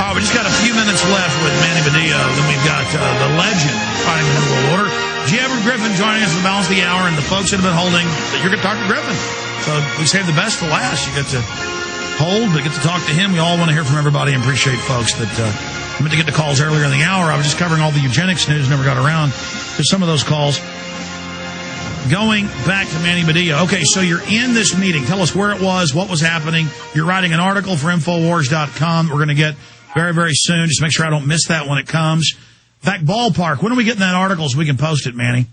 All right, we just got a few minutes left with Manny Badillo. Then we've got the legend fighting the New World Order, G. Edward Griffin, joining us for the balance of the hour, and the folks that have been holding that you're going to talk to Griffin. So we saved the best for last. You get to hold, but get to talk to him. We all want to hear from everybody and appreciate folks that meant to get the calls earlier in the hour. I was just covering all the eugenics news, never got around to some of those calls. Going back to Manny Badillo. Okay, so you're in this meeting. Tell us where it was, what was happening. You're writing an article for Infowars.com. We're going to get very, very soon. Just make sure I don't miss that when it comes. In fact, ballpark, when are we getting that article so we can post it, Manny?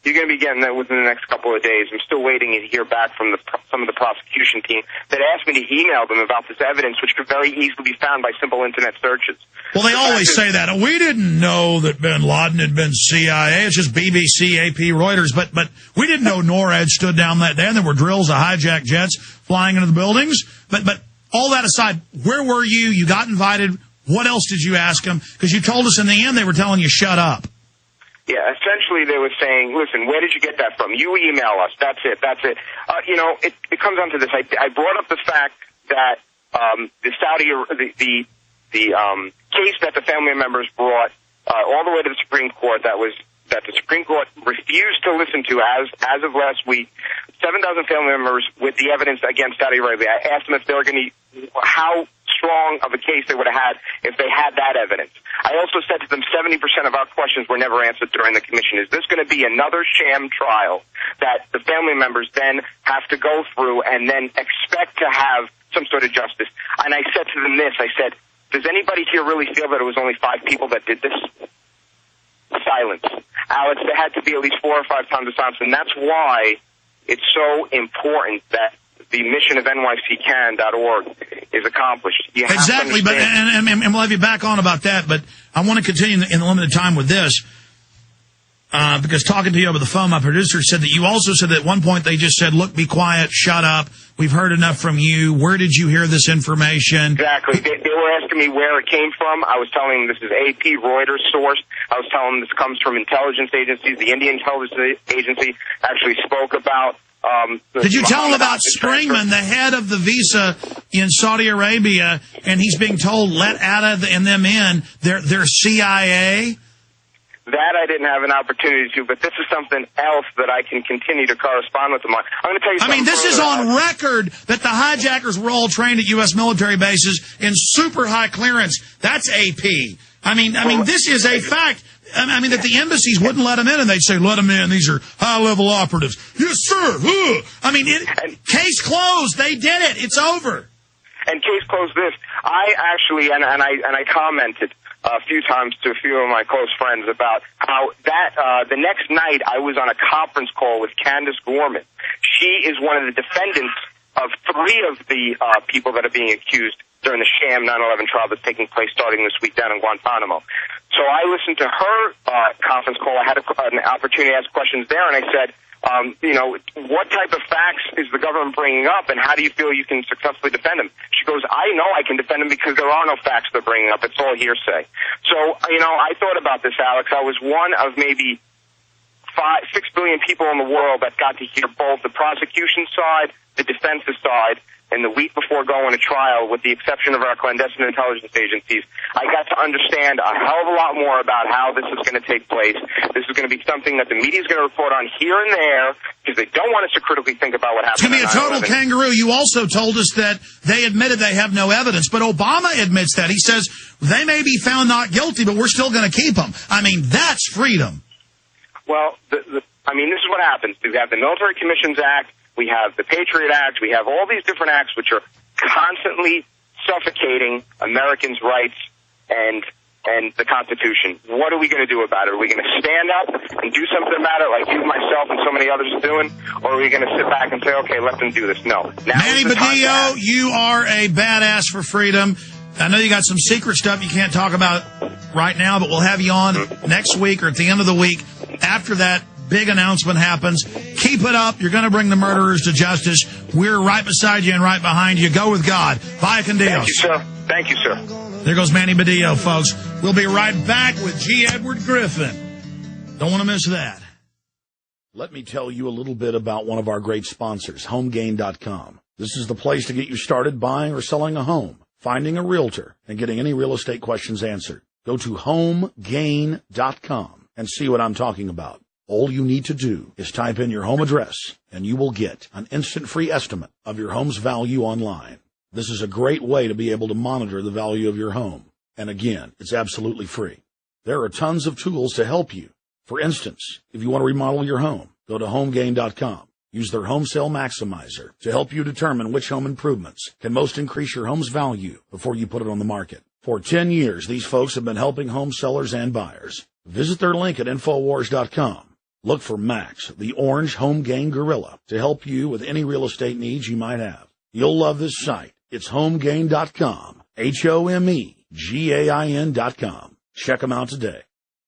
You're going to be getting that within the next couple of days. I'm still waiting to hear back from some of the prosecution team that asked me to email them about this evidence, which could very easily be found by simple Internet searches. Well, they always say that. We didn't know that bin Laden had been CIA. It's just BBC, AP, Reuters. But we didn't know NORAD stood down that day, and there were drills of hijacked jets flying into the buildings. But all that aside, where were you? You got invited. What else did you ask them? Because you told us in the end they were telling you shut up. Yeah, essentially they were saying, listen, where did you get that from? You email us. That's it. It comes down to this. I brought up the fact that the case that the family members brought all the way to the Supreme Court that the Supreme Court refused to listen to as of last week. 7,000 family members with the evidence against Saudi Arabia. I asked them if they were going to, how strong of a case they would have had if they had that evidence. I also said to them 70% of our questions were never answered during the commission. Is this going to be another sham trial that the family members then have to go through and then expect to have some sort of justice? And I said to them this, I said, does anybody here really feel that it was only 5 people that did this? Silence. Alex, there had to be at least 4 or 5 times the silence, and that's why it's so important that the mission of nyccan.org is accomplished. Exactly, but and we'll have you back on about that, but I want to continue in the limited time with this. Because talking to you over the phone, my producer said that you also said that at one point they just said, look, be quiet, shut up. We've heard enough from you. Where did you hear this information? Exactly. They were asking me where it came from. I was telling them this is AP, Reuters source. I was telling them this comes from intelligence agencies. The Indian intelligence agency actually spoke about... Did you tell them about Springman, the head of the visa in Saudi Arabia, and he's being told, let Atta and them in, they're CIA? That I didn't have an opportunity to, but this is something else that I can continue to correspond with them on. I'm going to tell you something. I mean, this is on record that the hijackers were all trained at U.S. military bases in super high clearance. That's AP. I mean, this is a fact. I mean, that the embassies wouldn't let them in, and they'd say, let them in. These are high-level operatives. Yes, sir. I mean, case closed. They did it. It's over. And case closed this. I actually, and I commented a few times to a few of my close friends about how that the next night I was on a conference call with Candace Gorman. She is one of the defendants of 3 of the people that are being accused during the sham 9/11 trial that's taking place starting this week down in Guantanamo. So I listened to her conference call. I had an opportunity to ask questions there, and I said, what type of facts is the government bringing up, and how do you feel you can successfully defend them? She goes, I know I can defend them because there are no facts they're bringing up. It's all hearsay. So, I thought about this, Alex. I was one of maybe 6 billion people in the world that got to hear both the prosecution side, the defense's side, and the week before going to trial, with the exception of our clandestine intelligence agencies, I got to understand a hell of a lot more about how this is going to take place. This is going to be something that the media is going to report on here and there because they don't want us to critically think about what happened. To be a total kangaroo, you also told us that they admitted they have no evidence, but Obama admits that. He says they may be found not guilty, but we're still going to keep them. I mean, that's freedom. Well, this is what happens. We have the Military Commissions Act. We have the Patriot Act. We have all these different acts which are constantly suffocating Americans' rights and the Constitution. What are we going to do about it? Are we going to stand up and do something about it like you, myself, and so many others are doing? Or are we going to sit back and say, okay, let them do this? No. Manny Badillo, you are a badass for freedom. I know you got some secret stuff you can't talk about right now, but we'll have you on next week or at the end of the week. After that big announcement happens, keep it up. You're going to bring the murderers to justice. We're right beside you and right behind you. Go with God. Vaya con Dios. Thank you, sir. Thank you, sir. There goes Manny Badillo, folks. We'll be right back with G. Edward Griffin. Don't want to miss that. Let me tell you a little bit about one of our great sponsors, HomeGain.com. This is the place to get you started buying or selling a home. finding a realtor and getting any real estate questions answered. Go to homegain.com and see what I'm talking about. All you need to do is type in your home address, and you will get an instant free estimate of your home's value online. This is a great way to be able to monitor the value of your home. And again, it's absolutely free. There are tons of tools to help you. For instance, if you want to remodel your home, go to homegain.com. Use their Home Sale Maximizer to help you determine which home improvements can most increase your home's value before you put it on the market. For 10 years, these folks have been helping home sellers and buyers. Visit their link at Infowars.com. Look for Max, the orange home gain gorilla, to help you with any real estate needs you might have. You'll love this site. It's homegain.com, HOMEGAIN.com. Check them out today.